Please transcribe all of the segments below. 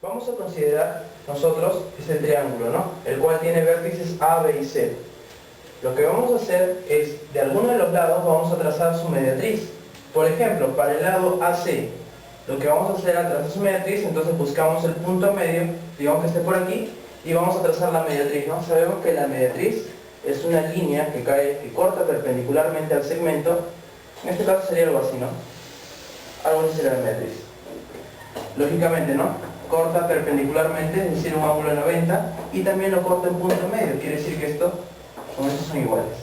Vamos a considerar nosotros este triángulo, ¿no? El cual tiene vértices A, B y C. Lo que vamos a hacer es, de alguno de los lados vamos a trazar su mediatriz. Por ejemplo, para el lado AC, lo que vamos a hacer al trazar su mediatriz, entonces buscamos el punto medio, digamos que esté por aquí, y vamos a trazar la mediatriz, ¿no? Sabemos que la mediatriz es una línea que corta perpendicularmente al segmento. En este caso sería algo así, ¿no? Algo así sería la mediatriz. Lógicamente, ¿no? Corta perpendicularmente, es decir, un ángulo de 90, y también lo corta en punto medio, quiere decir que estos son iguales.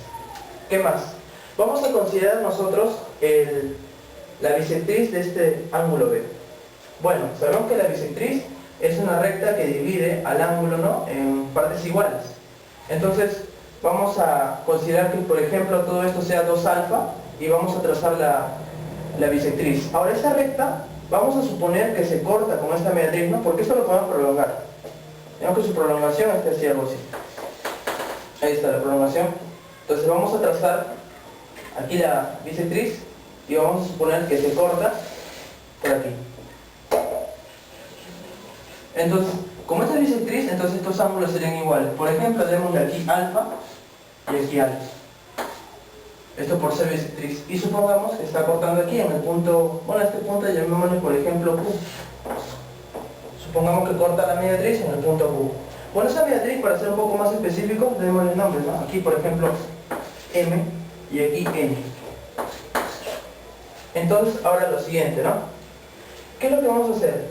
¿Qué más? Vamos a considerar nosotros la bisectriz de este ángulo B. Bueno, sabemos que la bisectriz es una recta que divide al ángulo, ¿no?, en partes iguales. Entonces, vamos a considerar que, por ejemplo, todo esto sea 2 alfa, y vamos a trazar la bisectriz. Ahora, esa recta, vamos a suponer que se corta con esta mediatriz, ¿no? Porque esto lo podemos prolongar. Digamos que su prolongación es así, algo así. Ahí está la prolongación. Entonces vamos a trazar aquí la bisectriz y vamos a suponer que se corta por aquí. Entonces, como esta es bisectriz, entonces estos ángulos serían iguales. Por ejemplo, tenemos aquí alfa y aquí alfa. Esto por ser bisectriz. Y supongamos que está cortando aquí en el punto, bueno, este punto llamémosle por ejemplo Q. Supongamos que corta la mediatriz en el punto Q. Bueno, esa mediatriz, para ser un poco más específico, démosle nombres, ¿no? Aquí, por ejemplo, M y aquí N. Entonces, ahora lo siguiente, ¿no? ¿Qué es lo que vamos a hacer?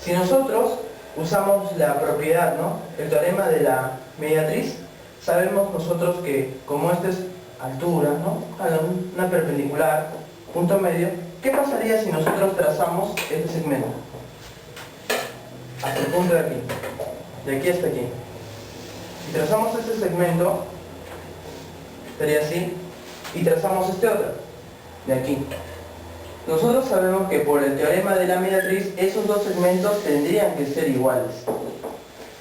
Si nosotros usamos la propiedad, ¿no?, el teorema de la mediatriz, sabemos nosotros que, como esta es altura, ¿no?, una perpendicular, punto medio, ¿qué pasaría si nosotros trazamos este segmento? Hasta el punto de aquí. De aquí hasta aquí. Si trazamos este segmento, estaría así, y trazamos este otro, de aquí. Nosotros sabemos que por el teorema de la mediatriz, esos dos segmentos tendrían que ser iguales.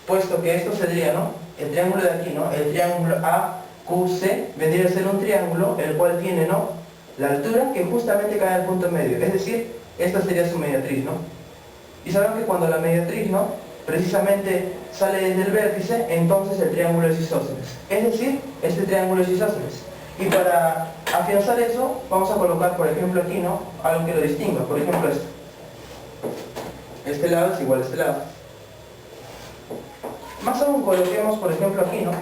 Puesto que esto sería, ¿no?, el triángulo de aquí, ¿no?, el triángulo AQC vendría a ser un triángulo el cual tiene, ¿no?, la altura que justamente cae al punto medio. Es decir, esta sería su mediatriz, ¿no? Y sabemos que cuando la mediatriz, ¿no?, precisamente sale desde el vértice, entonces el triángulo es isósceles. Es decir, este triángulo es isósceles. Y para afianzar eso, vamos a colocar, por ejemplo, aquí, ¿no?, algo que lo distinga. Por ejemplo, esto. Este lado es igual a este lado. Más aún, coloquemos, por ejemplo, aquí, ¿no?,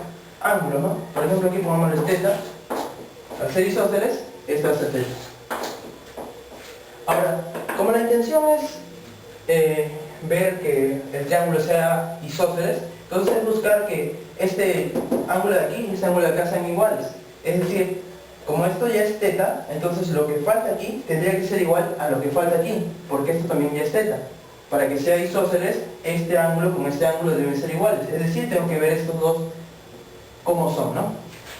ángulo, ¿no? Por ejemplo, aquí pongamos θ. Al ser isósceles, esto va a ser θ. Ahora, como la intención es ver que el triángulo sea isósceles, entonces es buscar que este ángulo de aquí y este ángulo de acá sean iguales. Es decir, como esto ya es θ, entonces lo que falta aquí tendría que ser igual a lo que falta aquí, porque esto también ya es θ. Para que sea isósceles, este ángulo con este ángulo deben ser iguales. Es decir, tengo que ver estos dos cómo son, ¿no?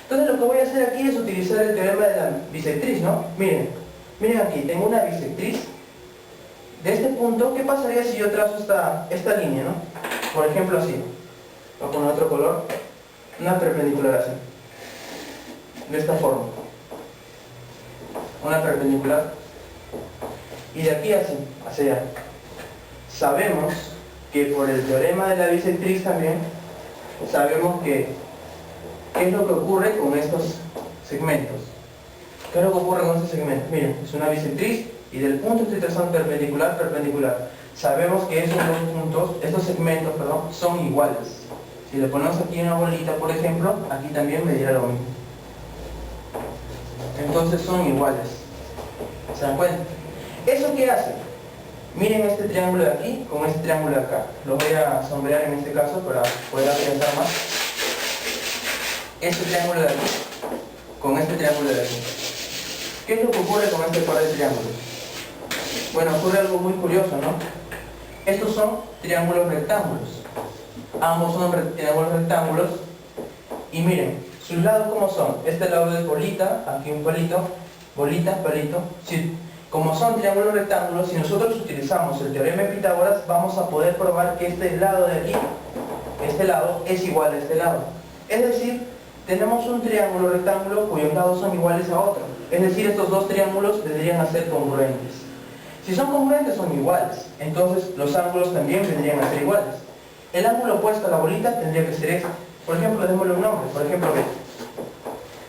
Entonces lo que voy a hacer aquí es utilizar el teorema de la bisectriz, ¿no? Miren aquí, tengo una bisectriz de este punto. ¿Qué pasaría si yo trazo esta línea, ¿no? Por ejemplo, así. Voy a poner otro color. Una perpendicular así. De esta forma. Una perpendicular. Y de aquí así, hacia allá. Sabemos que por el teorema de la bisectriz también, sabemos que ¿qué es lo que ocurre con estos segmentos? ¿Qué es lo que ocurre con estos segmentos? Miren, es una bisectriz y del punto estoy trazando perpendicular, perpendicular. Sabemos que esos dos puntos, estos segmentos, perdón, son iguales. Si le ponemos aquí una bolita, por ejemplo, aquí también me dirá lo mismo. Entonces son iguales. ¿Se dan cuenta? ¿Eso qué hace? Miren este triángulo de aquí con este triángulo de acá. Lo voy a sombrear en este caso para poder afianzar más. Este triángulo de aquí con este triángulo de aquí. ¿Qué es lo que ocurre con este par de triángulos? Bueno, ocurre algo muy curioso, ¿no? Estos son triángulos rectángulos. Ambos son triángulos rectángulos. Y miren, sus lados ¿cómo son? Este lado es bolita, aquí un palito, bolita, palito. Sí. Como son triángulos rectángulos, si nosotros utilizamos el teorema de Pitágoras, vamos a poder probar que este lado de aquí, este lado, es igual a este lado. Es decir, tenemos un triángulo rectángulo cuyos lados son iguales a otro. Es decir, estos dos triángulos deberían ser congruentes. Si Si son congruentes son iguales, entonces los ángulos también vendrían a ser iguales. El ángulo opuesto a la bolita tendría que ser este. Por ejemplo, démosle un nombre, por ejemplo B.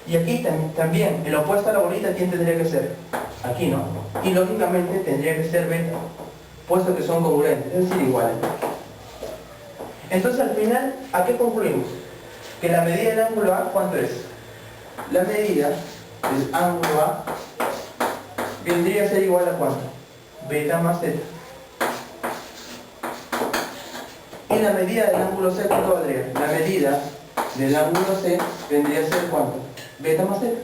Y aquí también, el opuesto a la bolita, ¿quién tendría que ser? Aquí, ¿no? Y lógicamente tendría que ser beta, puesto que son congruentes, es decir, iguales. Entonces al final, ¿a qué concluimos? Que la medida del ángulo A, ¿cuánto es? La medida del ángulo A vendría a ser igual a ¿cuánto? Beta más zeta. Y la medida del ángulo C, ¿cuánto valdría? La medida del ángulo C vendría a ser ¿cuánto? Beta más zeta.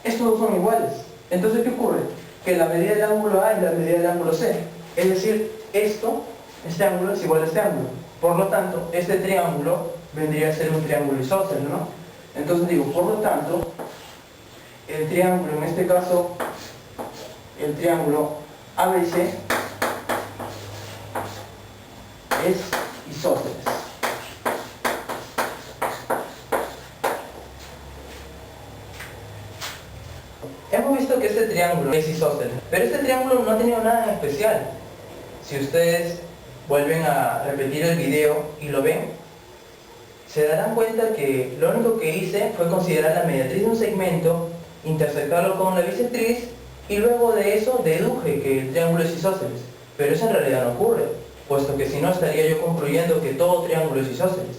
Estos dos son iguales. Entonces, ¿qué ocurre? Que la medida del ángulo A es la medida del ángulo C. Es decir, este ángulo es igual a este ángulo. Por lo tanto, este triángulo vendría a ser un triángulo isósceles, ¿no? Entonces digo, por lo tanto, el triángulo, en este caso, el triángulo ABC es isósceles. Hemos visto que este triángulo es isósceles, pero este triángulo no ha tenido nada en especial. Si ustedes vuelven a repetir el video y lo ven, se darán cuenta que lo único que hice fue considerar la mediatriz de un segmento, intersectarlo con la bisectriz y luego de eso deduje que el triángulo es isósceles. Pero eso en realidad no ocurre, puesto que si no estaría yo concluyendo que todo triángulo es isósceles.